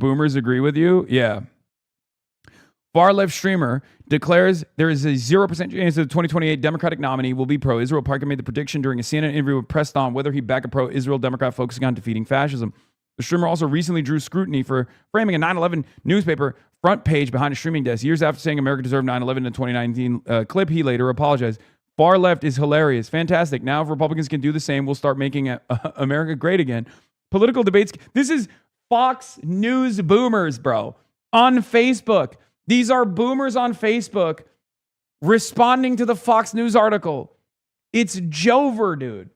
boomers agree with you. Yeah. Far left streamer declares there is a 0% chance that the 2028 Democratic nominee will be pro-Israel. Parker made the prediction during a CNN interview with Pressed on whether he'd back a pro-Israel Democrat focusing on defeating fascism. The streamer also recently drew scrutiny for framing a 9/11 newspaper front page behind a streaming desk. Years after saying America deserved 9/11 in a 2019 clip, he later apologized. Far left is hilarious. Fantastic. Now if Republicans can do the same, we'll start making America great again. Political debates. This is Fox News boomers, bro, on Facebook. These are boomers on Facebook responding to the Fox News article. It's Jover, dude.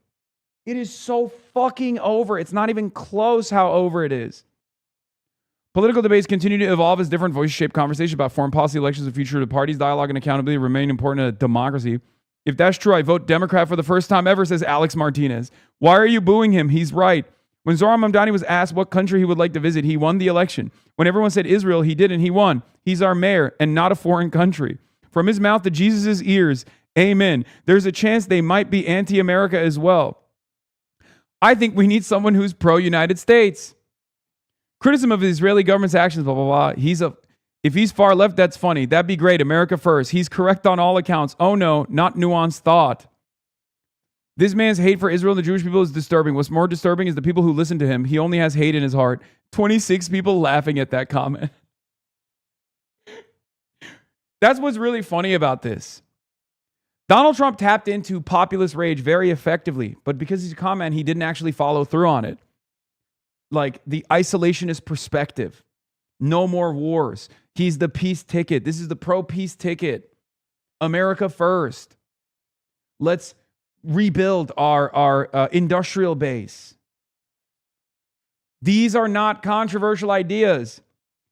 It is so fucking over. It's not even close how over it is. Political debates continue to evolve as different voices shape conversation about foreign policy, elections, and future of the parties. Dialogue and accountability remain important in a democracy. If that's true, I vote Democrat for the first time ever, says Alex Martinez. Why are you booing him? He's right. When Zohran Mamdani was asked what country he would like to visit, he won the election. When everyone said Israel, he didn't. He won. He's our mayor and not a foreign country. From his mouth to Jesus' ears, amen. There's a chance they might be anti-America as well. I think we need someone who's pro-United States. Criticism of the Israeli government's actions, blah, blah, blah. If he's far left, that's funny. That'd be great. America first. He's correct on all accounts. Oh no, not nuanced thought. This man's hate for Israel and the Jewish people is disturbing. What's more disturbing is the people who listen to him. He only has hate in his heart. 26 people laughing at that comment. That's what's really funny about this. Donald Trump tapped into populist rage very effectively, but because he's a con man, he didn't actually follow through on it. Like the isolationist perspective. No more wars. He's the peace ticket. This is the pro-peace ticket. America first. Let's rebuild our industrial base. These are not controversial ideas.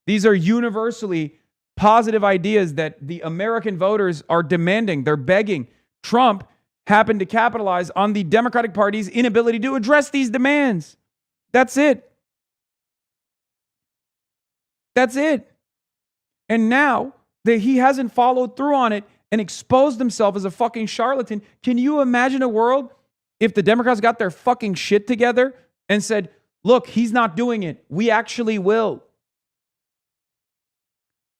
These are universally positive ideas that the American voters are demanding. They're begging. Trump happened to capitalize on the Democratic Party's inability to address these demands. That's it. That's it. And now that he hasn't followed through on it and exposed himself as a fucking charlatan, can you imagine a world if the Democrats got their fucking shit together and said, look, he's not doing it. We actually will.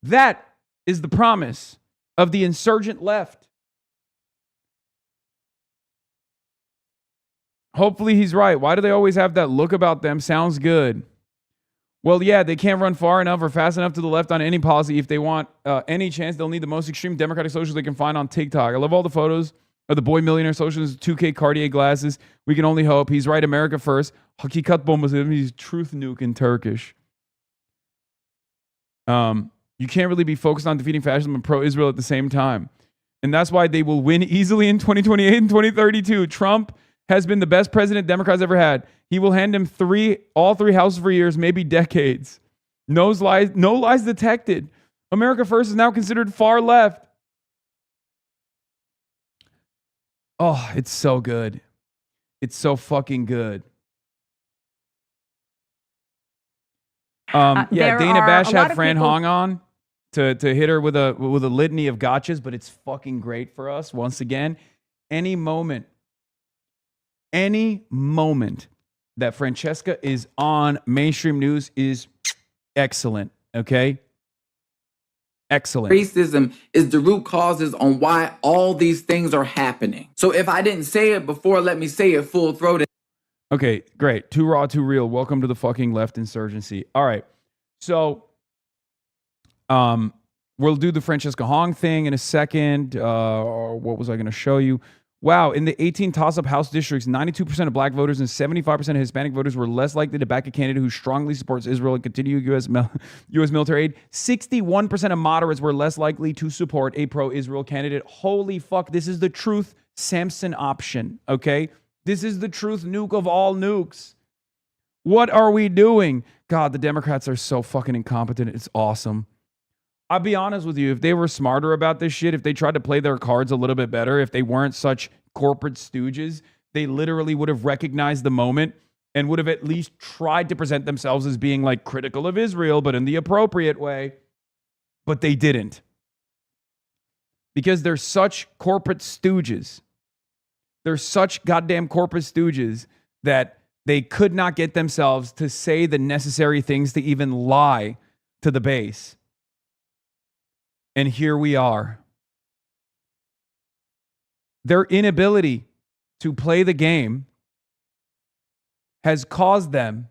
That is the promise of the insurgent left. Hopefully he's right. Why do they always have that look about them? Sounds good. Well, yeah, they can't run far enough or fast enough to the left on any policy. If they want any chance, they'll need the most extreme Democratic socialists they can find on TikTok. I love all the photos of the boy millionaire socialist, 2K Cartier glasses. We can only hope. He's right, America first. Hakikat bombası. He's truth nuke in Turkish. You can't really be focused on defeating fascism and pro-Israel at the same time. And that's why they will win easily in 2028 and 2032. Trump has been the best president Democrats ever had. He will hand him all three houses for years, maybe decades. No lies detected. America first is now considered far left. Oh, it's so good. It's so fucking good. Yeah, Dana Bash had Fran Hong on to hit her with a litany of gotchas, but it's fucking great for us. Once again, any moment that Francesca is on mainstream news is excellent, okay? Excellent. Racism is the root causes on why all these things are happening. So if I didn't say it before, let me say it full-throated. Okay, great. Too raw, too real. Welcome to the fucking left insurgency. All right. So, we'll do the Francesca Hong thing in a second. What was I going to show you? Wow, in the 18 toss-up House districts, 92% of black voters and 75% of Hispanic voters were less likely to back a candidate who strongly supports Israel and continue U.S. military aid. 61% of moderates were less likely to support a pro-Israel candidate. Holy fuck, this is the truth Samson option, okay? This is the truth nuke of all nukes. What are we doing? God, the Democrats are so fucking incompetent. It's awesome. I'll be honest with you. If they were smarter about this shit, if they tried to play their cards a little bit better, if they weren't such corporate stooges, they literally would have recognized the moment and would have at least tried to present themselves as being like critical of Israel, but in the appropriate way. But they didn't. Because they're such corporate stooges. They're such goddamn corporate stooges that They could not get themselves to say the necessary things to even lie to the base. And here we are. Their inability to play the game has caused them.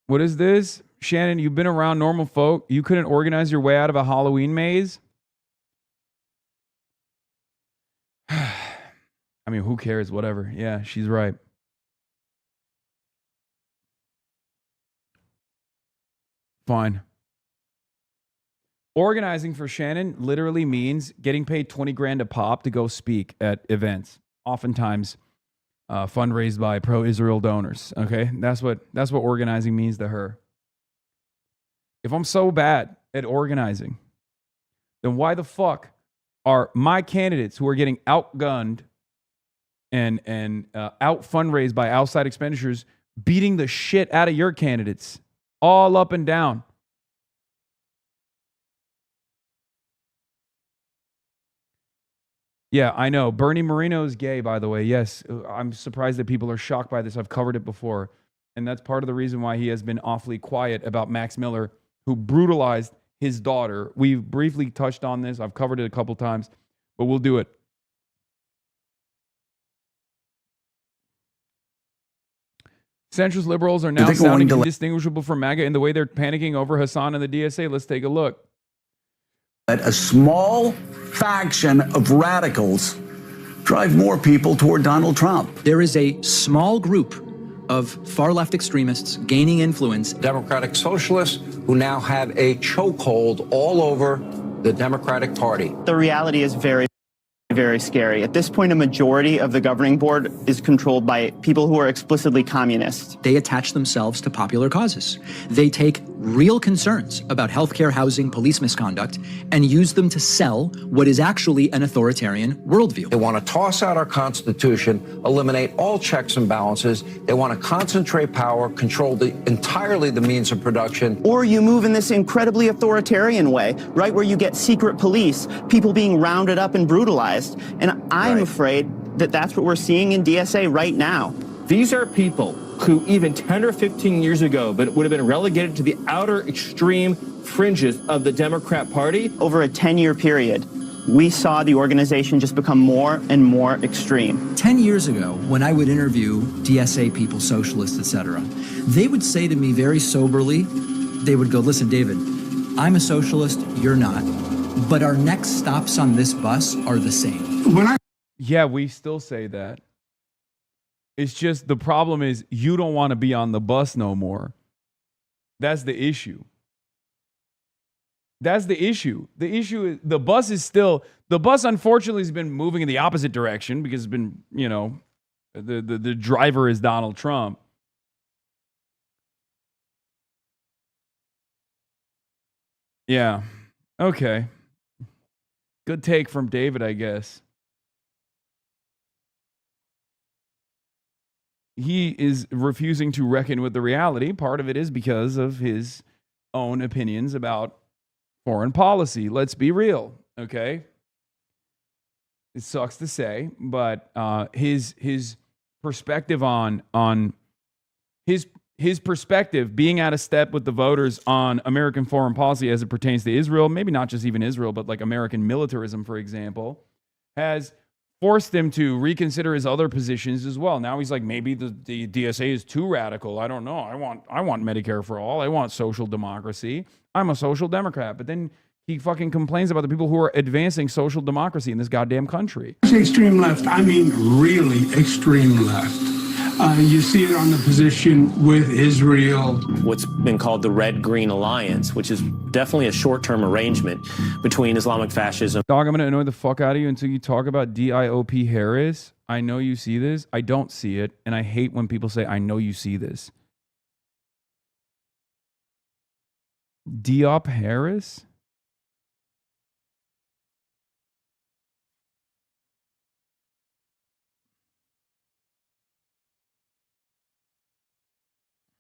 What is this? Shannon, you've been around normal folk. You couldn't organize your way out of a Halloween maze? I mean, who cares? Whatever. Yeah, she's right. Fine. Organizing for Shannon literally means getting paid 20 grand a pop to go speak at events, oftentimes fundraised by pro-Israel donors. Okay, that's what organizing means to her. If I'm so bad at organizing, then why the fuck are my candidates who are getting outgunned and out fundraised by outside expenditures beating the shit out of your candidates all up and down? Yeah, I know. Bernie Moreno is gay, by the way. Yes, I'm surprised that people are shocked by this. I've covered it before. And that's part of the reason why he has been awfully quiet about Max Miller, who brutalized his daughter. We've briefly touched on this. I've covered it a couple times, but we'll do it. Centrist liberals are now sounding indistinguishable from MAGA in the way they're panicking over Hasan and the DSA. Let's take a look. A small faction of radicals drive more people toward Donald Trump. There is a small group of far-left extremists gaining influence. Democratic socialists who now have a chokehold all over the Democratic Party. The reality is very, very scary. At this point, a majority of the governing board is controlled by people who are explicitly communist. They attach themselves to popular causes. They take real concerns about healthcare, housing, police misconduct, and use them to sell what is actually an authoritarian worldview. They want to toss out our Constitution, eliminate all checks and balances. They want to concentrate power, control entirely the means of production. Or you move in this incredibly authoritarian way, right, where you get secret police, people being rounded up and brutalized. And I'm afraid that that's what we're seeing in DSA right now. These are people who even 10 or 15 years ago would have been relegated to the outer extreme fringes of the Democrat Party. Over a 10-year period, we saw the organization just become more and more extreme. 10 years ago, when I would interview DSA people, socialists, etc., they would say to me very soberly, they would go, listen, David, I'm a socialist, you're not. But our next stops on this bus are the same. Yeah, we still say that. It's just the problem is you don't want to be on the bus no more. That's the issue. That's the issue. The issue is the bus unfortunately has been moving in the opposite direction because it's been, the driver is Donald Trump. Yeah. Okay. Good take from David, I guess. He is refusing to reckon with the reality. Part of it is because of his own opinions about foreign policy. Let's be real, okay? It sucks to say, but his perspective on his perspective being out of step with the voters on American foreign policy as it pertains to Israel, maybe not just even Israel, but like American militarism, for example, has forced him to reconsider his other positions as well. Now he's like, maybe the DSA is too radical. I don't know. I want Medicare for all. I want social democracy. I'm a social democrat. But then he fucking complains about the people who are advancing social democracy in this goddamn country. Extreme left, I mean really extreme left. You see it on the position with Israel. What's been called the Red-Green Alliance, which is definitely a short-term arrangement between Islamic fascism. Dog, I'm going to annoy the fuck out of you until you talk about DIOP Harris. I know you see this. I don't see it. And I hate when people say, I know you see this. Diop Harris?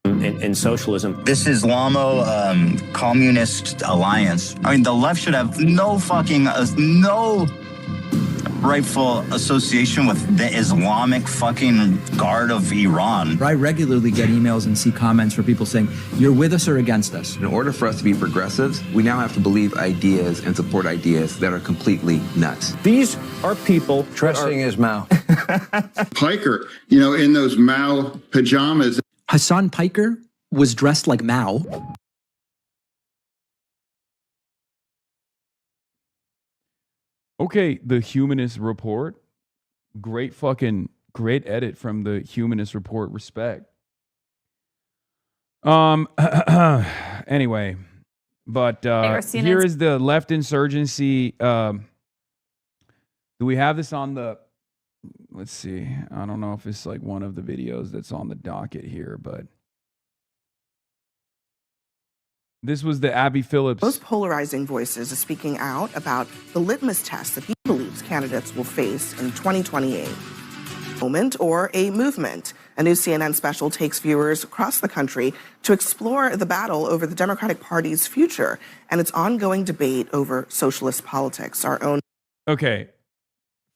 And socialism. This Islamo Communist Alliance. I mean, the left should have no fucking, no rightful association with the Islamic fucking Guard of Iran. I regularly get emails and see comments from people saying, you're with us or against us. In order for us to be progressives, we now have to believe ideas and support ideas that are completely nuts. These are people Dressing as Mao. Piker, you know, in those Mao pajamas. Hassan Piker was dressed like Mao. Okay, the Humanist Report. Great edit from the Humanist Report. Respect. Anyway, but here is the left insurgency. Do we have this on the? Let's see. I don't know if it's like one of the videos that's on the docket here, but this was the Abby Phillips. Most polarizing voices are speaking out about the litmus test that he believes candidates will face in 2028. Moment or a movement. A new CNN special takes viewers across the country to explore the battle over the Democratic Party's future and its ongoing debate over socialist politics. Our own. Okay.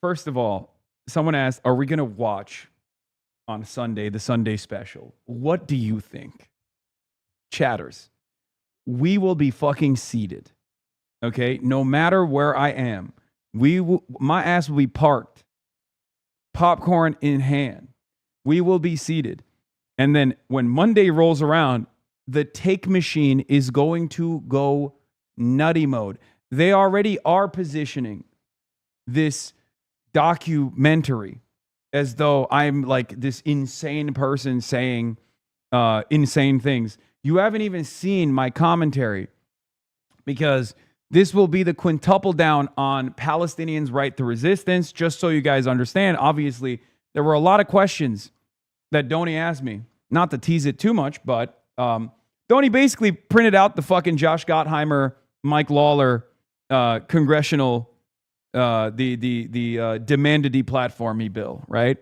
First of all, someone asked, are we going to watch on Sunday the Sunday special? What do you think? Chatters. We will be fucking seated. Okay? No matter where I am, my ass will be parked. Popcorn in hand. We will be seated. And then when Monday rolls around, the take machine is going to go nutty mode. They already are positioning this documentary as though I'm like this insane person saying insane things. You haven't even seen my commentary because this will be the quintuple down on Palestinians' right to resistance. Just so you guys understand, obviously, there were a lot of questions that Donnie asked me. Not to tease it too much, but Donnie basically printed out the fucking Josh Gottheimer, Mike Lawler congressional, the demand to deplatform me bill, right?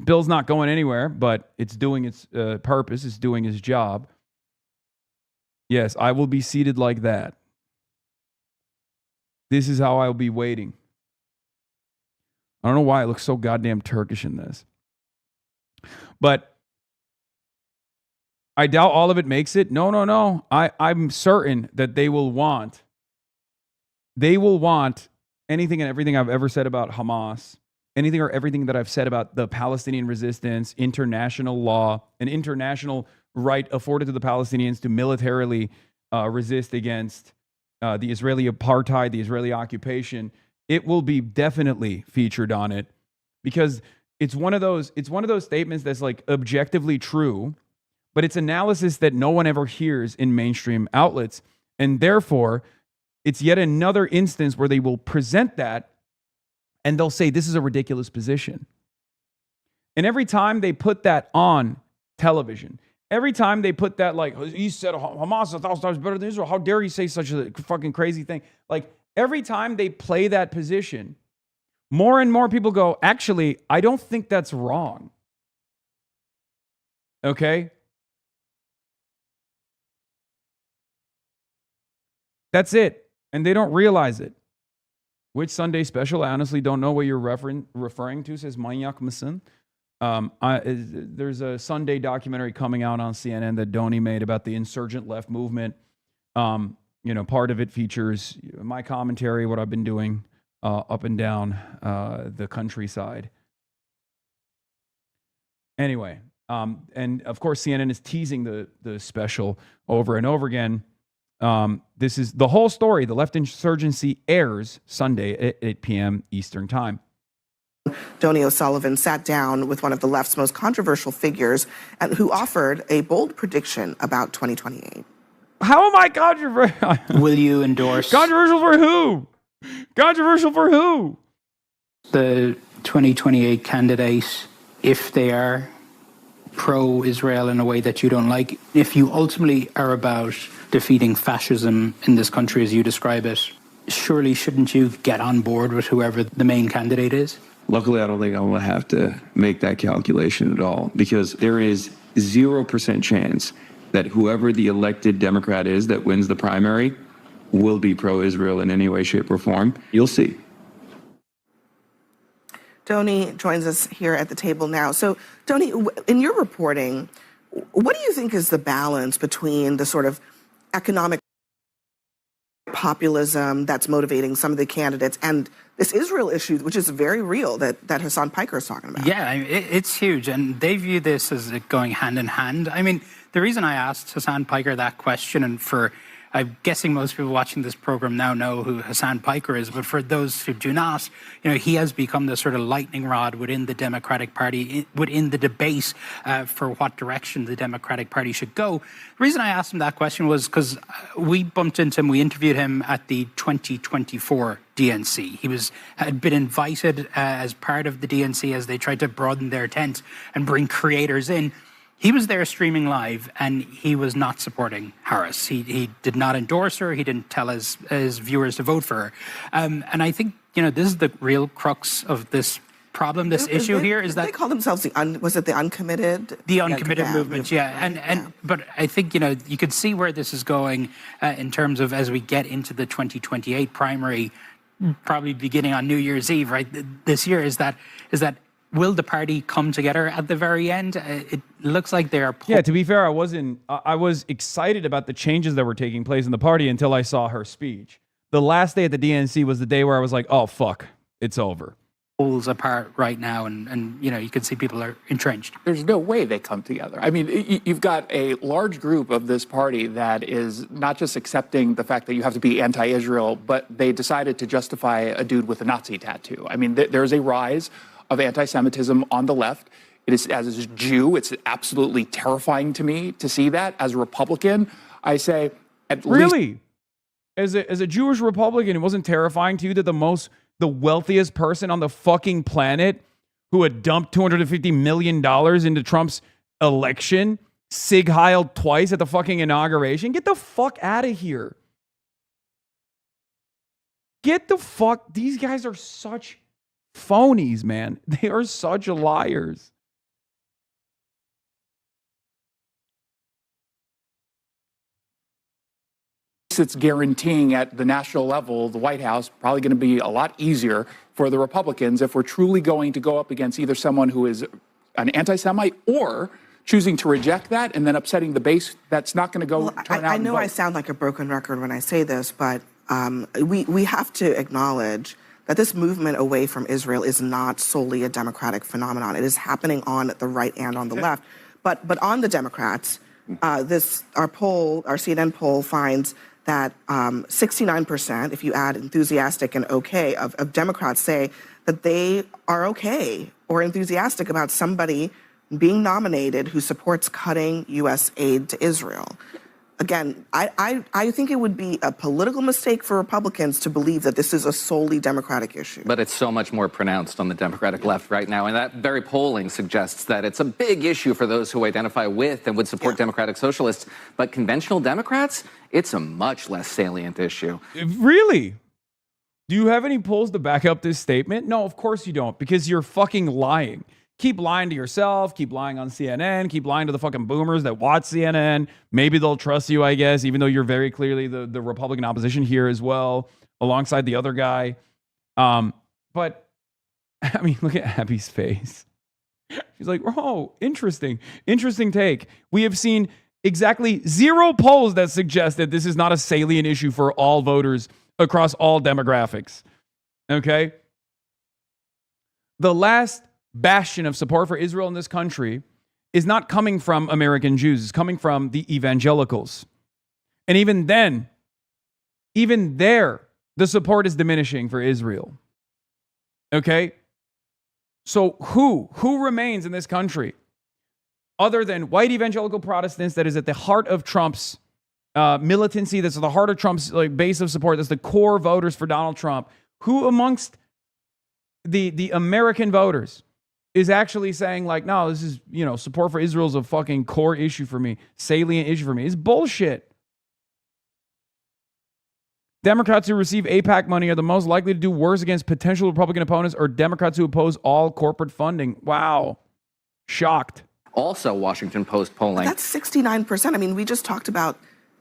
Bill's not going anywhere, but it's doing its purpose. It's doing its job. Yes, I will be seated like that. This is how I'll be waiting. I don't know why it looks so goddamn Turkish in this. But I doubt all of it makes it. No. I'm certain that they will want anything and everything I've ever said about Hamas, anything or everything that I've said about the Palestinian resistance, international law, an international right afforded to the Palestinians to militarily resist against the Israeli apartheid, the Israeli occupation. It will be definitely featured on it because it's one of those statements that's like objectively true, but it's analysis that no one ever hears in mainstream outlets. And therefore, it's yet another instance where they will present that and they'll say, this is a ridiculous position. And every time they put that on television, every time they put that, like, he said Hamas is 1,000 times better than Israel. How dare he say such a fucking crazy thing? Like, every time they play that position, more and more people go, actually, I don't think that's wrong. Okay? That's it. And they don't realize it. Which Sunday special? I honestly don't know what you're referring to, says Manyak Masin. There's a Sunday documentary coming out on CNN that Donnie made about the insurgent left movement. Part of it features my commentary, what I've been doing up and down the countryside. Anyway, and of course CNN is teasing the special over and over again. This is the whole story. The left insurgency airs Sunday at 8 p.m. Eastern Time. Donnie O'Sullivan sat down with one of the left's most controversial figures and who offered a bold prediction about 2028. How am I controversial? Will you endorse... Controversial for who? Controversial for who? The 2028 candidate, if they are pro-Israel in a way that you don't like. If you ultimately are about defeating fascism in this country as you describe it, surely shouldn't you get on board with whoever the main candidate is? Luckily, I don't think I will have to make that calculation at all because there is 0% chance that whoever the elected Democrat is that wins the primary will be pro-Israel in any way, shape, or form. You'll see. Doni joins us here at the table now. So, Doni, in your reporting, what do you think is the balance between the sort of economic populism that's motivating some of the candidates and this Israel issue, which is very real, that Hasan Piker is talking about? Yeah, it's huge, and they view this as going hand in hand. I mean, the reason I asked Hasan Piker that question, and I'm guessing most people watching this program now know who Hasan Piker is, but for those who do not, he has become the sort of lightning rod within the Democratic Party, within the debate for what direction the Democratic Party should go. The reason I asked him that question was because we bumped into him, we interviewed him at the 2024 DNC. He had been invited as part of the DNC as they tried to broaden their tent and bring creators in. He was there streaming live, and he was not supporting Harris. He did not endorse her. He didn't tell his viewers to vote for her. And I think, this is the real crux of this problem, this issue here, is that they call themselves the uncommitted? The uncommitted movement, yeah. But I think, you could see where this is going in terms of as we get into the 2028 primary, probably beginning on New Year's Eve, right? This year is that will the party come together at the very end? It looks like they are. Yeah, to be fair, I was excited about the changes that were taking place in the party until I saw her speech. The last day at the DNC was the day where I was like, oh, fuck, it's over. Polls apart right now, and you can see people are entrenched. There's no way they come together. I mean, you've got a large group of this party that is not just accepting the fact that you have to be anti-Israel, but they decided to justify a dude with a Nazi tattoo. I mean, there's a rise of anti-Semitism on the left. It is, as a Jew, it's absolutely terrifying to me to see that. As a Republican, I say at least... Really? As a Jewish Republican, it wasn't terrifying to you that the wealthiest person on the fucking planet who had dumped $250 million into Trump's election, Sig Heiled twice at the fucking inauguration? Get the fuck out of here. Get the fuck... These guys are such phonies, man. They are such liars. It's guaranteeing at the national level, the White House, probably going to be a lot easier for the Republicans if we're truly going to go up against either someone who is an anti-Semite or choosing to reject that and then upsetting the base. That's not going to go turn out. I know I sound like a broken record when I say this, but we have to acknowledge that this movement away from Israel is not solely a Democratic phenomenon. It is happening on the right and on the left. But on the Democrats, our CNN poll finds that 69%, if you add enthusiastic and okay, of Democrats say that they are okay or enthusiastic about somebody being nominated who supports cutting U.S. aid to Israel. Again, I think it would be a political mistake for Republicans to believe that this is a solely Democratic issue. But it's so much more pronounced on the Democratic left right now, and that very polling suggests that it's a big issue for those who identify with and would support Democratic Socialists. But conventional Democrats, it's a much less salient issue. Really? Do you have any polls to back up this statement? No, of course you don't, because you're fucking lying. Keep lying to yourself, keep lying on CNN, keep lying to the fucking boomers that watch CNN. Maybe they'll trust you, I guess, even though you're very clearly the Republican opposition here as well, alongside the other guy. But, I mean, look at Abby's face. She's like, oh, interesting take. We have seen exactly 0 polls that suggest that this is not a salient issue for all voters across all demographics. Okay? The last bastion of support for Israel in this country is not coming from American Jews. It's coming from the evangelicals. And even then, even there, the support is diminishing for Israel. Okay? So who remains in this country other than white evangelical Protestants that is at the heart of Trump's militancy, that's at the heart of Trump's base of support, that's the core voters for Donald Trump? Who amongst the American voters is actually saying no, this is, support for Israel is a fucking core issue for me, salient issue for me? It's bullshit. Democrats who receive AIPAC money are the most likely to do worse against potential Republican opponents or Democrats who oppose all corporate funding. Wow. Shocked. Also, Washington Post polling. That's 69%. I mean, we just talked about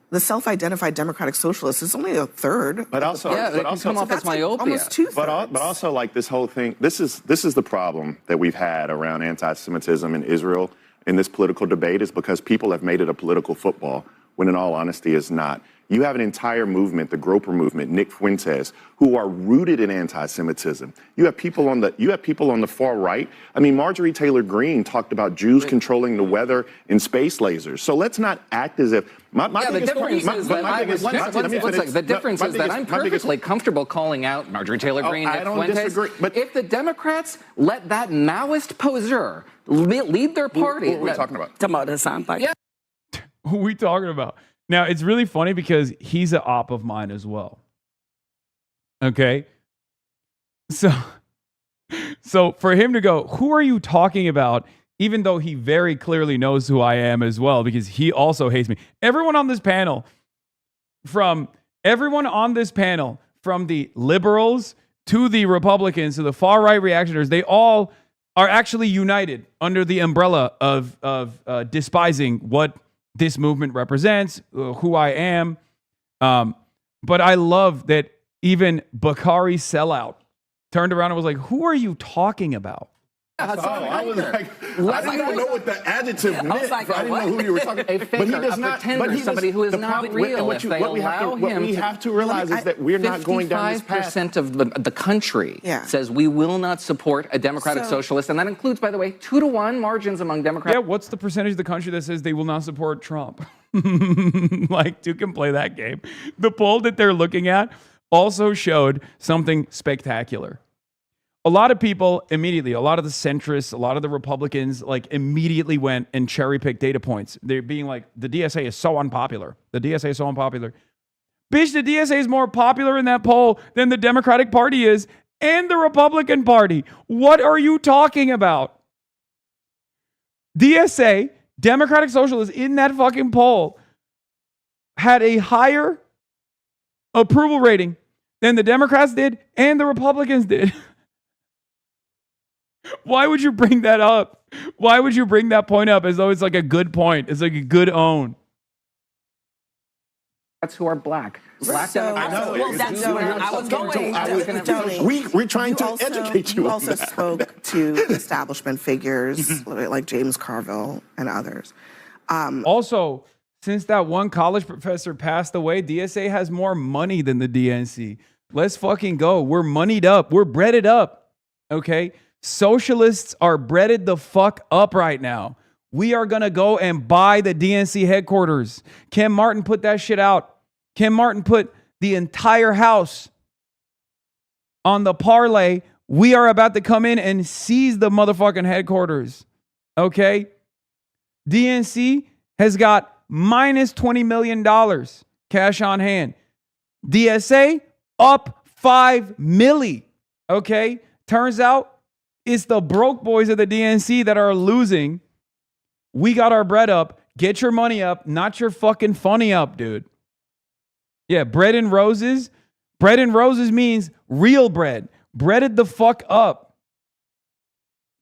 the self-identified democratic socialists is only a third. But also, that's like almost two-thirds. But also, like this whole thing, this is the problem that we've had around anti-Semitism in Israel in this political debate is because people have made it a political football, when in all honesty, it's not. You have an entire movement, the Groper movement, Nick Fuentes, who are rooted in anti-Semitism. You have people on the far right. I mean, Marjorie Taylor Greene talked about Jews controlling the weather in space lasers. So let's not act as if the difference is that I'm perfectly comfortable calling out Marjorie Taylor Greene, Nick Fuentes. Disagree, but if the Democrats let that Maoist poseur lead their party, who are we talking about? Talking about Hassan. Yeah. Who are we talking about? Now, it's really funny because he's an op of mine as well. Okay? So for him to go, who are you talking about? Even though he very clearly knows who I am as well, because he also hates me. Everyone on this panel, from the liberals to the Republicans to the far right reactionaries, they all are actually united under the umbrella of despising what this movement represents, who I am. But I love that even Bakari Sellout turned around and was like, who are you talking about? I was like, I didn't even know what the adjective meant. I didn't know who you were talking about. But he does not. But he's somebody who is not real. What we have to realize is that we're not going down this path. 55% of the country says we will not support a democratic socialist, and that includes, by the way, 2-to-1 margins among Democrats. Yeah, what's the percentage of the country that says they will not support Trump? Like, you can play that game. The poll that they're looking at also showed something spectacular. A lot of people immediately, a lot of the centrists, a lot of the Republicans, like immediately went and cherry picked data points. They're being like, the DSA is so unpopular. The DSA is so unpopular. Bitch, the DSA is more popular in that poll than the Democratic Party is and the Republican Party. What are you talking about? DSA, Democratic Socialists, in that fucking poll had a higher approval rating than the Democrats did and the Republicans did. Why would you bring that up? Why would you bring that point up as though it's like a good point? It's like a good own. That's who are black. Black Democrats. Well, that's where I was going. We're trying to educate you. You also spoke to establishment figures like James Carville and others. Also, since that one college professor passed away, DSA has more money than the DNC. Let's fucking go. We're moneyed up. We're breaded up. Okay? Socialists are breaded the fuck up right now. We are going to go and buy the DNC headquarters. Ken Martin put that shit out. Ken Martin put the entire house on the parlay. We are about to come in and seize the motherfucking headquarters. Okay? DNC has got minus $20 million cash on hand. DSA up $5 million. Okay? Turns out it's the broke boys of the DNC that are losing. We got our bread up. Get your money up, not your fucking funny up, dude. Yeah, bread and roses. Bread and roses means real bread. Breaded the fuck up.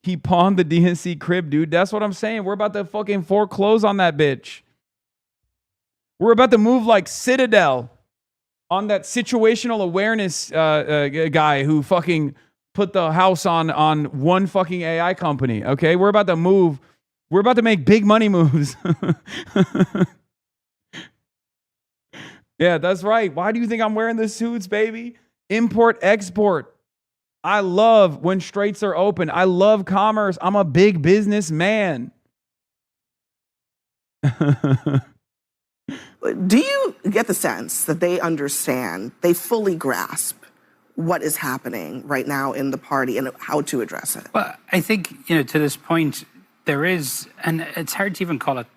He pawned the DNC crib, dude. That's what I'm saying. We're about to fucking foreclose on that bitch. We're about to move like Citadel on that situational awareness guy who fucking put the house on one fucking AI company. Okay, we're about to move. We're about to make big money moves. Yeah, that's right. Why do you think I'm wearing the suits, baby? Import, export. I love when straits are open. I love commerce. I'm a big business man. Do you get the sense that they understand, they fully grasp what is happening right now in the party and how to address it? Well, I think, to this point, there is, and it's hard to even call it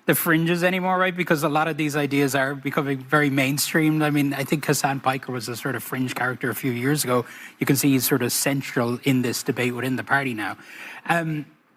the fringes anymore, right? Because a lot of these ideas are becoming very mainstream. I mean, I think Hassan Piker was a sort of fringe character a few years ago. You can see he's sort of central in this debate within the party now.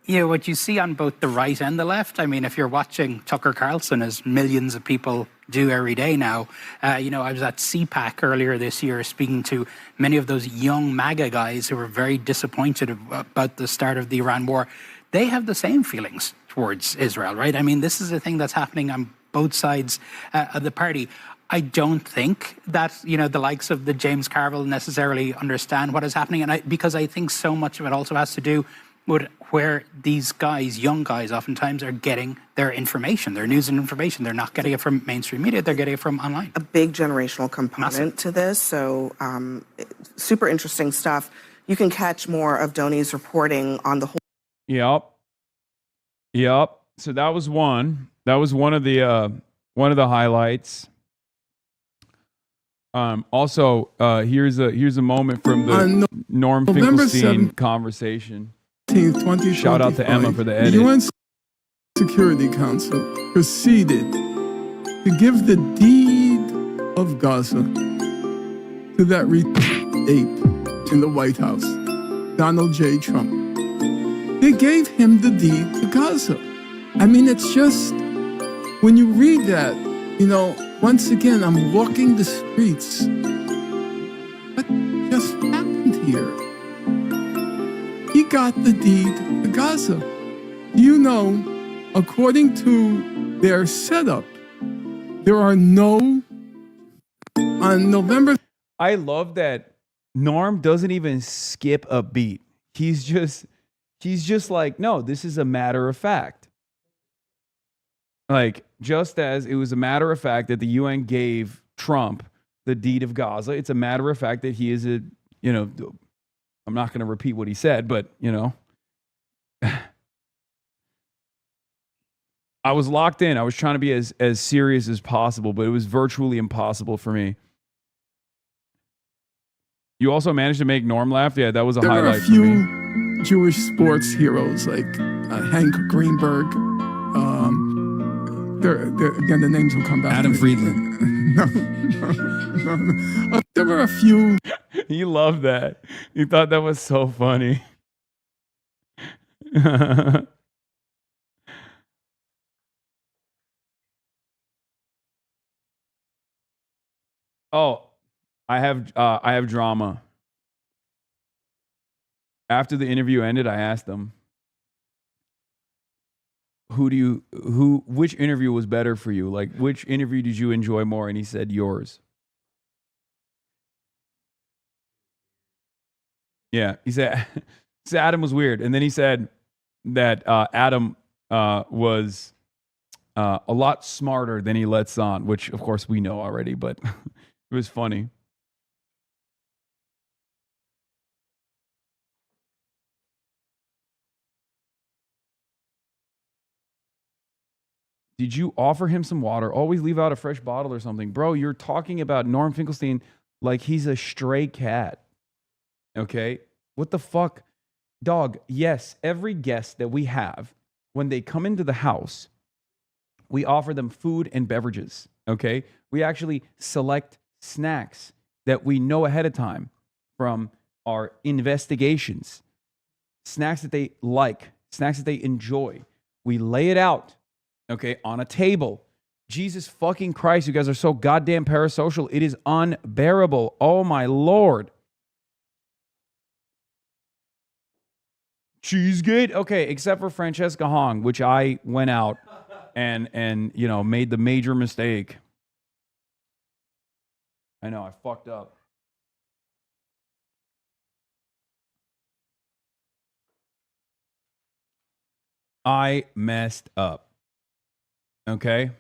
What you see on both the right and the left, I mean, if you're watching Tucker Carlson, as millions of people do every day now, I was at CPAC earlier this year speaking to many of those young MAGA guys who were very disappointed about the start of the Iran war. They have the same feelings towards Israel, right? I mean, this is a thing that's happening on both sides of the party. I don't think that, the likes of the James Carville necessarily understand what is happening. And because I think so much of it also has to do with where these guys, young guys, oftentimes are getting their information, their news and information. They're not getting it from mainstream media. They're getting it from online. A big generational component to this. So super interesting stuff. You can catch more of Doni's reporting on the whole. Yep. So that was one. That was one of the highlights. Also, here's a moment from the Norm Finkelstein conversation. 2025, shout out to Emma for the edit. The UN Security Council proceeded to give the deed of Gaza to that ape in the White House, Donald J. Trump. They gave him the deed to Gaza. I mean, it's just, when you read that, once again, I'm walking the streets. What just happened here? He got the deed to Gaza. According to their setup, there are on November. I love that Norm doesn't even skip a beat. He's just like, no, this is a matter of fact. Like, just as it was a matter of fact that the UN gave Trump the deed of Gaza, it's a matter of fact that he is I'm not going to repeat what he said, but, I was locked in. I was trying to be as serious as possible, but it was virtually impossible for me. You also managed to make Norm laugh? Yeah, that was a highlight for me. There are a few Jewish sports heroes like Hank Greenberg. Again, the names will come back. Adam Friedland. No. There were a few. You love that. You thought that was so funny. Oh, I have drama. After the interview ended, I asked them, which interview was better for you? Like, which interview did you enjoy more? And he said, yours. Yeah, he said Adam was weird. And then he said that Adam was a lot smarter than he lets on, which of course we know already, but it was funny. Did you offer him some water? Always leave out a fresh bottle or something. Bro, you're talking about Norm Finkelstein like he's a stray cat. Okay? What the fuck? Dog, yes, every guest that we have, when they come into the house, we offer them food and beverages. Okay? We actually select snacks that we know ahead of time from our investigations. Snacks that they like, snacks that they enjoy. We lay it out. Okay, on a table. Jesus fucking Christ, you guys are so goddamn parasocial. It is unbearable. Oh my Lord. Cheesegate? Okay, except for Francesca Hong, which I went out and made the major mistake. I know, I fucked up. I messed up. Okay.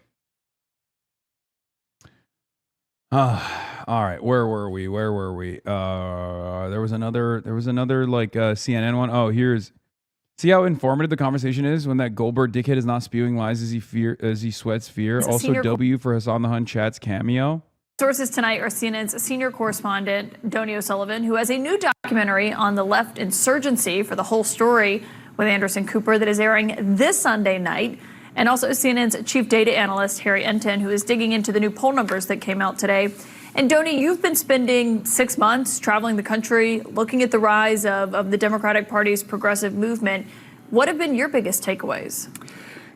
All right. Where were we? There was another like CNN one. Oh, see how informative the conversation is when that Goldberg dickhead is not spewing lies as he sweats fear. Also, W for Hassan the Hun chat's cameo. Sources tonight are CNN's senior correspondent, Donny O'Sullivan, who has a new documentary on the left insurgency for The Whole Story with Anderson Cooper that is airing this Sunday night. And also CNN's chief data analyst, Harry Enten, who is digging into the new poll numbers that came out today. And Donny, you've been spending 6 months traveling the country, looking at the rise of the Democratic Party's progressive movement. What have been your biggest takeaways?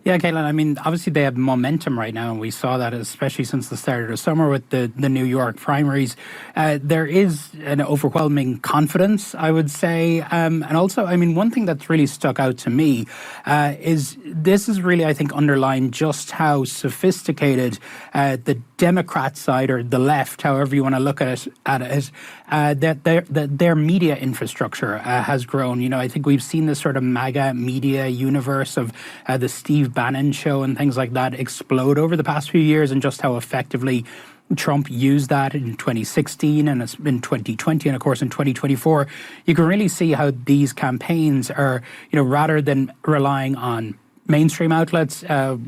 Yeah, Caitlin, I mean, obviously they have momentum right now, and we saw that especially since the start of the summer with the New York primaries. There is an overwhelming confidence, I would say. And also, I mean, one thing that's really stuck out to me is this is really, I think, underlined just how sophisticated the Democrat side, or the left, however you want to look at it, that their media infrastructure has grown. You know, I think we've seen this sort of MAGA media universe of the Steve Bannon show and things like that explode over the past few years, and just how effectively Trump used that in 2016 and in 2020 and of course in 2024. You can really see how these campaigns are, you know, rather than relying on mainstream outlets,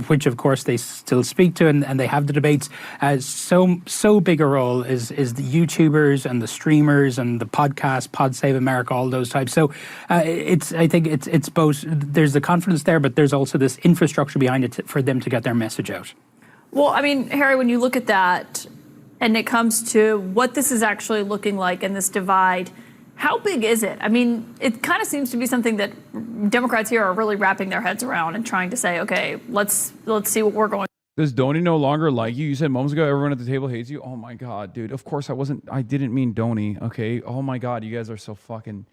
which of course they still speak to, and they have the debates. So big a role is the YouTubers and the streamers and the podcasts, Pod Save America, all those types. So I think it's both. There's the confidence there, but there's also this infrastructure behind it for them to get their message out. Well, I mean, Harry, when you look at that, and it comes to what this is actually looking like in this divide, how big is it? I mean, it kind of seems to be something that Democrats here are really wrapping their heads around and trying to say, okay, let's see what we're going. Does Donnie no longer like you? You said moments ago everyone at the table hates you. Oh my God, dude. Of course I didn't mean Donnie. Okay. Oh my God, you guys are so fucking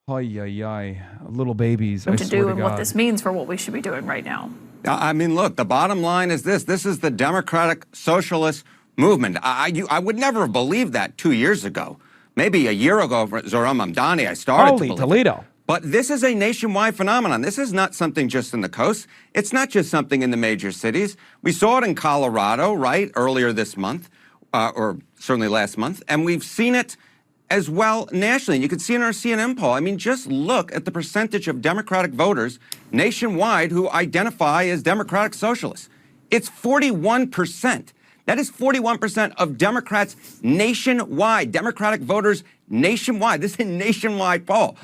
little babies. I To swear do to and God. what this means for what we should be doing right now. I mean, look, the bottom line is this. This is the Democratic Socialist movement. I would never have believed that 2 years ago. Maybe a year ago, Zoran Mamdani, I started to believe Toledo. it. But this is a nationwide phenomenon. This is not something just in the coast. It's not just something in the major cities. We saw it in Colorado, right, earlier this month, or certainly last month, and we've seen it as well nationally. And you can see in our CNN poll, I mean, just look at the percentage of Democratic voters nationwide who identify as Democratic Socialists. It's 41%. That is 41% of Democrats nationwide, Democratic voters nationwide. This is a nationwide poll.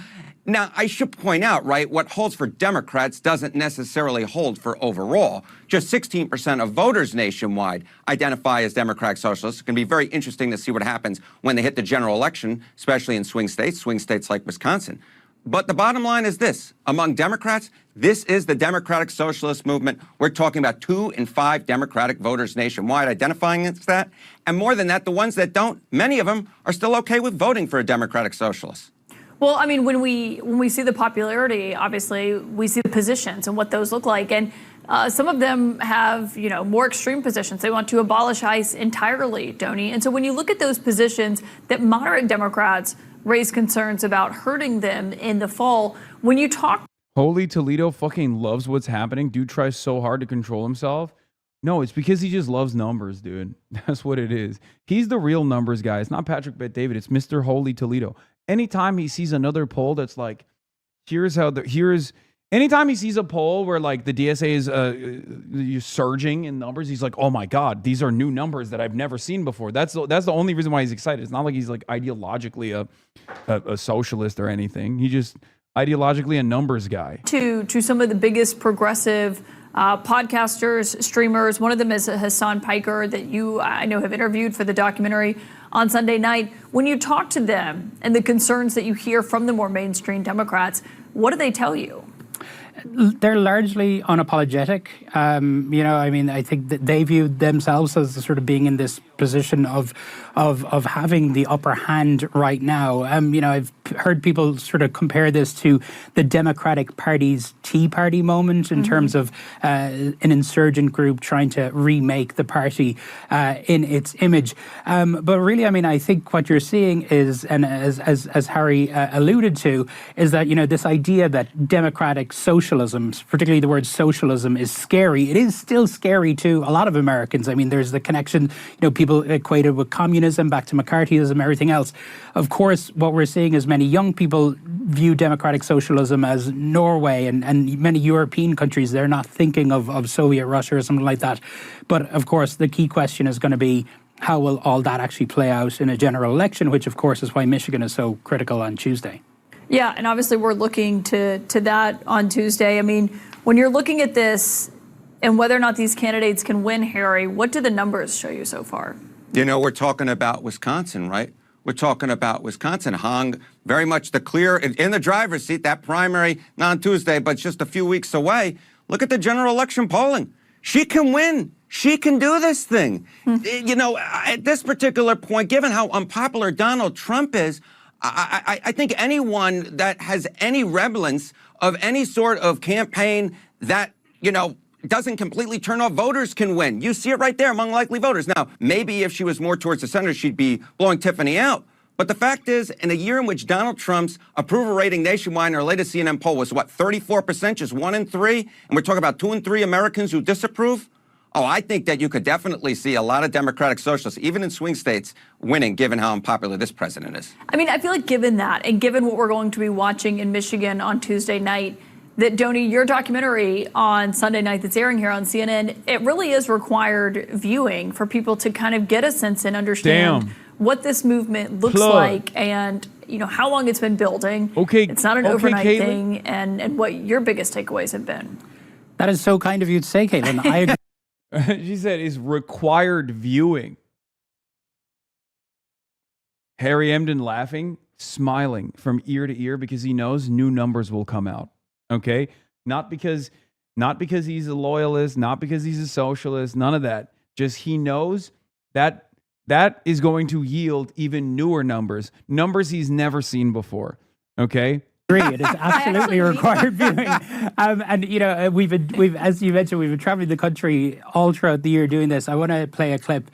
Now, I should point out, right, what holds for Democrats doesn't necessarily hold for overall. Just 16% of voters nationwide identify as Democratic Socialists. It's going to be very interesting to see what happens when they hit the general election, especially in swing states like Wisconsin. But the bottom line is this. Among Democrats, this is the Democratic Socialist movement. We're talking about 2 in 5 Democratic voters nationwide identifying as that. And more than that, the ones that don't, many of them are still okay with voting for a Democratic Socialist. Well, I mean, when we see the popularity, obviously, we see the positions and what those look like. And some of them have, you know, more extreme positions. They want to abolish ICE entirely, Donnie. And so when you look at those positions that moderate Democrats raise concerns about hurting them in the fall, when you talk... Holy Toledo fucking loves what's happening. Dude tries so hard to control himself. No, it's because he just loves numbers, dude. That's what it is. He's the real numbers guy. It's not Patrick Bet David. It's Mr. Holy Toledo. Anytime he sees another poll that's like, anytime he sees a poll where like the DSA is surging in numbers, he's like, oh my God, these are new numbers that I've never seen before. That's the only reason why he's excited. It's not like he's like ideologically a socialist or anything. He just ideologically a numbers guy. To some of the biggest progressive podcasters, streamers. One of them is Hasan Piker that I know have interviewed for the documentary on Sunday night. When you talk to them and the concerns that you hear from the more mainstream Democrats, what do they tell you? They're largely unapologetic. You know, I mean, I think that they view themselves as sort of being in this position of having the upper hand right now. You know, I've heard people sort of compare this to the Democratic Party's Tea Party moment in terms of an insurgent group trying to remake the party in its image. But really, I mean, I think what you're seeing is, and as Harry alluded to, is that, you know, this idea that democratic socialism, particularly the word socialism, is scary. It is still scary to a lot of Americans. I mean, there's the connection, you know, people equated with communism, back to McCarthyism, everything else. Of course, what we're seeing is many young people view democratic socialism as Norway and many European countries. They're not thinking of Soviet Russia or something like that. But of course, the key question is going to be, how will all that actually play out in a general election, which of course is why Michigan is so critical on Tuesday. Yeah, and obviously we're looking to that on Tuesday. I mean, when you're looking at this and whether or not these candidates can win, Harry, what do the numbers show you so far? You know, we're talking about Wisconsin, right? We're talking about Wisconsin. Hong, very much the clear, in the driver's seat, that primary, not on Tuesday, but just a few weeks away. Look at the general election polling. She can win. She can do this thing. You know, at this particular point, given how unpopular Donald Trump is, I think anyone that has any semblance of any sort of campaign that, you know, doesn't completely turn off voters can win. You see it right there among likely voters. Now, maybe if she was more towards the center, she'd be blowing Tiffany out. But the fact is, in a year in which Donald Trump's approval rating nationwide in our latest CNN poll was, what, 34%, just 1 in 3? And we're talking about 2 in 3 Americans who disapprove? Oh, I think that you could definitely see a lot of Democratic socialists, even in swing states, winning, given how unpopular this president is. I mean, I feel like given that, and given what we're going to be watching in Michigan on Tuesday night, that, Donnie, your documentary on Sunday night that's airing here on CNN, it really is required viewing for people to kind of get a sense and understand what this movement looks like and, you know, how long it's been building. It's not an overnight thing, and what your biggest takeaways have been. That is so kind of you to say, Caitlin. I agree. She said is required viewing. Harry Emden laughing, smiling from ear to ear because he knows new numbers will come out. Okay? Not because he's a loyalist, not because he's a socialist, none of that. Just he knows that is going to yield even newer numbers he's never seen before. Okay? It is absolutely required viewing. And, you know, we've as you mentioned, we've been traveling the country all throughout the year doing this. I want to play a clip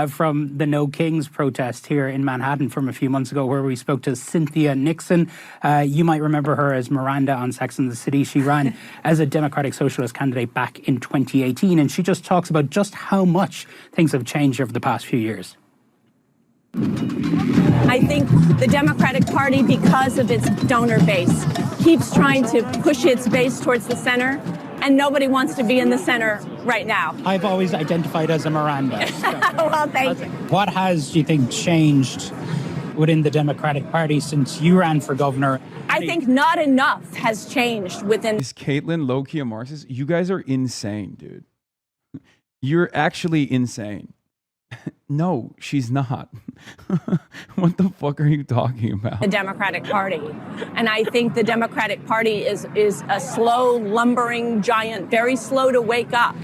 from the No Kings protest here in Manhattan from a few months ago where we spoke to Cynthia Nixon. You might remember her as Miranda on Sex and the City. She ran as a Democratic Socialist candidate back in 2018, and she just talks about just how much things have changed over the past few years. I think the Democratic Party, because of its donor base, keeps trying to push its base towards the center, and nobody wants to be in the center right now. I've always identified as a Miranda. Well, thank you. What has, do you think, changed within the Democratic Party since you ran for governor? I think not enough has changed within... Is Caitlin low-key a Marxist? You guys are insane, dude. You're actually insane. No, she's not. What the fuck are you talking about? The Democratic Party. And I think the Democratic Party is a slow, lumbering giant, very slow to wake up.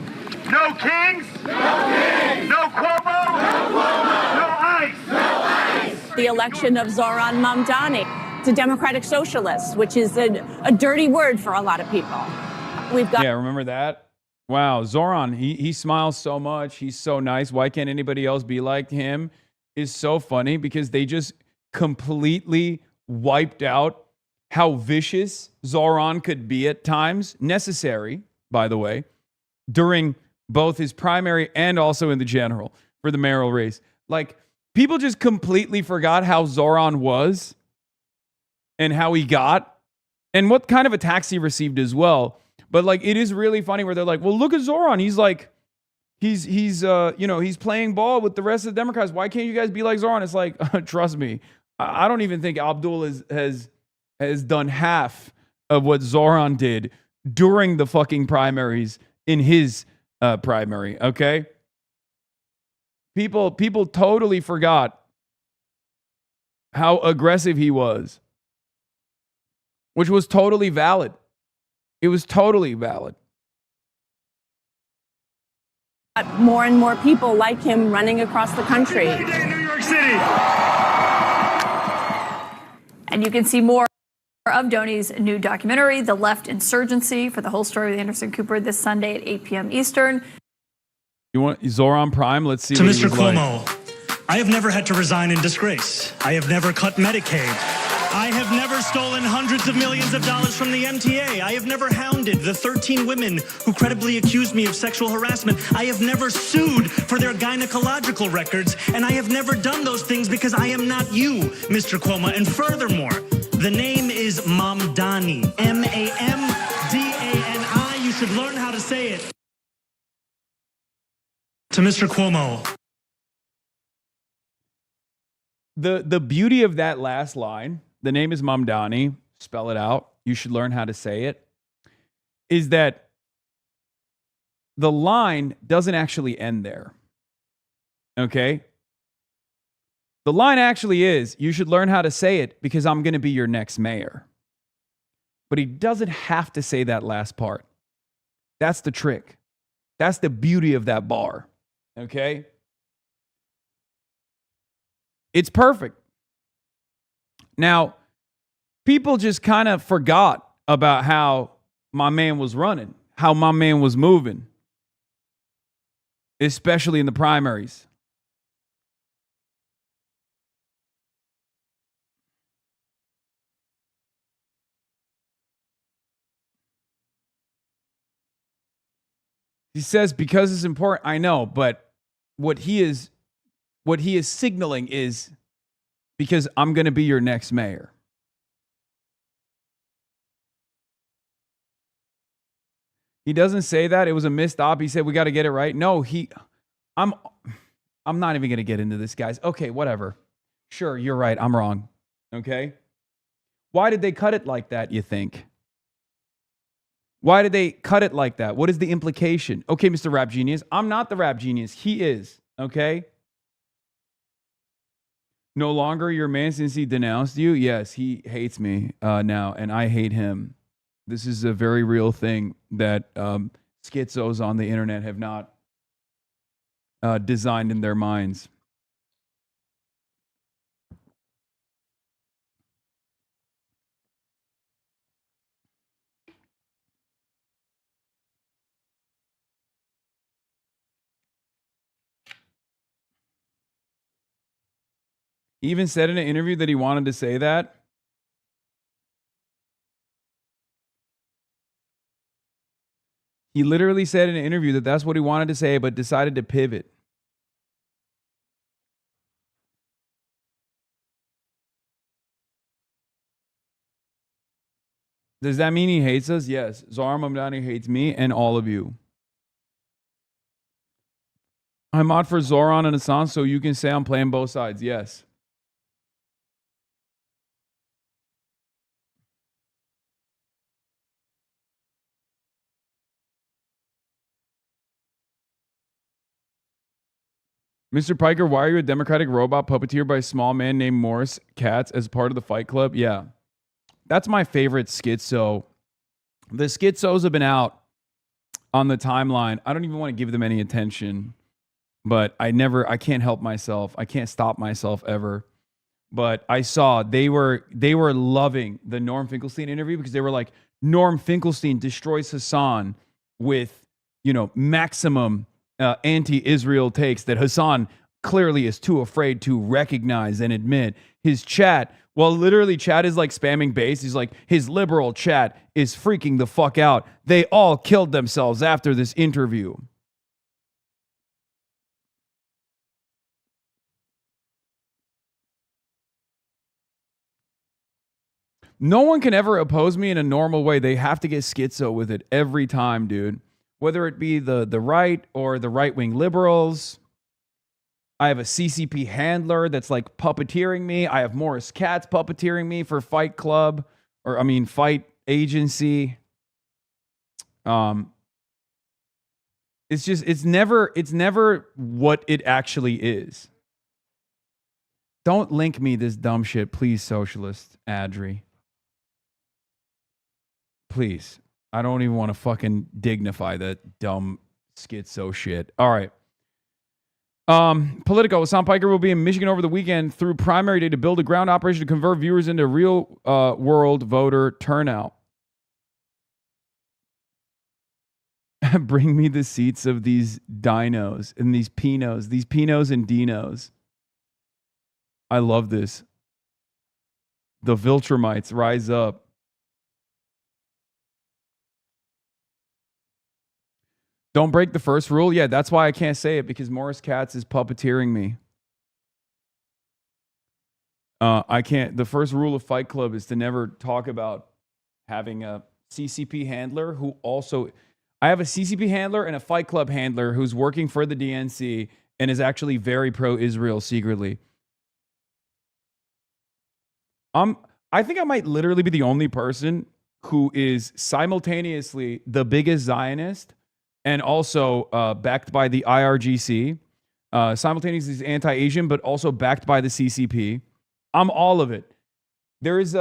No Kings! No Kings! No Cuomo! No Cuomo! No ICE! No ICE! The election of Zoran Mamdani to Democratic Socialists, which is a dirty word for a lot of people. We've got... Yeah, remember that? Wow, Zoran, he smiles so much. He's so nice. Why can't anybody else be like him? Is so funny because they just completely wiped out how vicious Zoran could be at times. Necessary, by the way, during both his primary and also in the general for the mayoral race. Like, people just completely forgot how Zoran was and how he got and what kind of attacks he received as well. But like, it is really funny where they're like, well, look at Zoran. He's like, he's playing ball with the rest of the Democrats. Why can't you guys be like Zoran? It's like, trust me, I don't even think Abdul has done half of what Zoran did during the fucking primaries in his primary. Okay. People totally forgot how aggressive he was, which was totally valid. It was totally valid. More and more people like him running across the country. Every day in New York City. And you can see more of Donnie's new documentary, The Left Insurgency, for the whole story with Anderson Cooper this Sunday at 8 p.m. Eastern. You want Zoran Prime? Let's see. To what Mr. Cuomo, like. I have never had to resign in disgrace. I have never cut Medicaid. I have never stolen hundreds of millions of dollars from the MTA. I have never hounded the 13 women who credibly accused me of sexual harassment. I have never sued for their gynecological records. And I have never done those things because I am not you, Mr. Cuomo. And furthermore, the name is Mamdani. Mamdani. You should learn how to say it. To Mr. Cuomo. The beauty of that last line, the name is Mamdani, spell it out, you should learn how to say it, is that the line doesn't actually end there. Okay? The line actually is, you should learn how to say it because I'm going to be your next mayor. But he doesn't have to say that last part. That's the trick. That's the beauty of that bar. Okay? It's perfect. Now, people just kind of forgot about how my man was running, how my man was moving, especially in the primaries. He says, because it's important. I know, but what he is signaling is because I'm going to be your next mayor. He doesn't say that. It was a missed op. He said, we got to get it right. No, I'm not even going to get into this, guys. Okay, whatever. Sure, you're right. I'm wrong. Okay. Why did they cut it like that, you think? Why did they cut it like that? What is the implication? Okay, Mr. Rap Genius. I'm not the rap genius. He is. Okay. No longer your man since he denounced you. Yes, he hates me now, and I hate him. This is a very real thing that schizos on the internet have not designed in their minds. He even said in an interview that he wanted to say that. He literally said in an interview that that's what he wanted to say, but decided to pivot. Does that mean he hates us? Yes. Zohar Mamdani hates me and all of you. I'm out for Zoran and Hassan, so you can say I'm playing both sides. Yes. Mr. Piker, why are you a Democratic robot puppeteer by a small man named Morris Katz as part of the Fight Club? Yeah. That's my favorite schizo. The schizos have been out on the timeline. I don't even want to give them any attention, but I can't help myself. I can't stop myself ever. But I saw they were loving the Norm Finkelstein interview because they were like, Norm Finkelstein destroys Hasan with, maximum anti-Israel takes that Hasan clearly is too afraid to recognize and admit. His chat, well, literally chat is like spamming base. He's like, his liberal chat is freaking the fuck out. They all killed themselves after this interview. No one can ever oppose me in a normal way. They have to get schizo with it every time, dude. Whether it be the right or the right-wing liberals. I have a CCP handler that's like puppeteering me. I have Morris Katz puppeteering me for Fight Club, Fight Agency. It's never what it actually is. Don't link me this dumb shit, please, socialist Adri. Please. I don't even want to fucking dignify that dumb schizo shit. All right. Politico. Hassan Piker will be in Michigan over the weekend through primary day to build a ground operation to convert viewers into real world voter turnout. Bring me the seats of these dinos and these Pinos and Dinos. I love this. The Viltrumites rise up. Don't break the first rule. Yeah, that's why I can't say it, because Morris Katz is puppeteering me. I can't. The first rule of Fight Club is to never talk about having a CCP handler who also... I have a CCP handler and a Fight Club handler who's working for the DNC and is actually very pro-Israel secretly. I think I might literally be the only person who is simultaneously the biggest Zionist and also backed by the IRGC, simultaneously is anti-Asian, but also backed by the CCP. I'm all of it. There is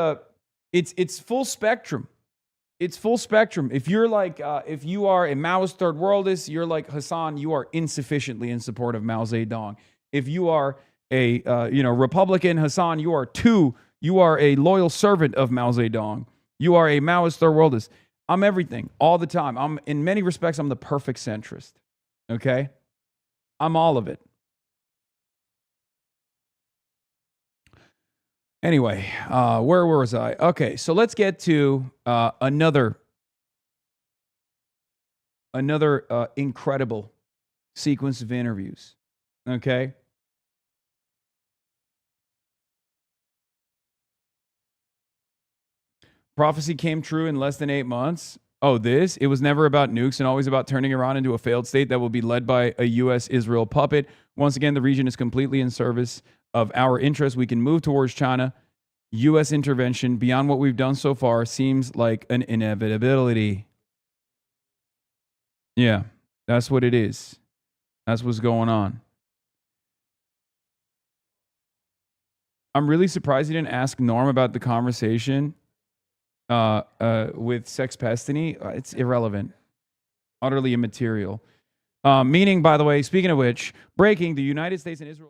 it's full spectrum. It's full spectrum. If you're like, if you are a Maoist third worldist, you're like Hasan, you are insufficiently in support of Mao Zedong. If you are a, Republican, Hasan, you are a loyal servant of Mao Zedong. You are a Maoist third worldist. I'm everything all the time. In many respects, I'm the perfect centrist. Okay? I'm all of it. Anyway, where was I? Okay, so let's get to another incredible sequence of interviews. Okay? Prophecy came true in less than 8 months. Oh, it was never about nukes and always about turning Iran into a failed state that will be led by a U.S.-Israel puppet. Once again, the region is completely in service of our interests. We can move towards China. U.S. intervention beyond what we've done so far seems like an inevitability. Yeah, that's what it is. That's what's going on. I'm really surprised you didn't ask Norm about the conversation with Sex Pestany. It's irrelevant. Utterly immaterial. Meaning, by the way, speaking of which, breaking, the United States and Israel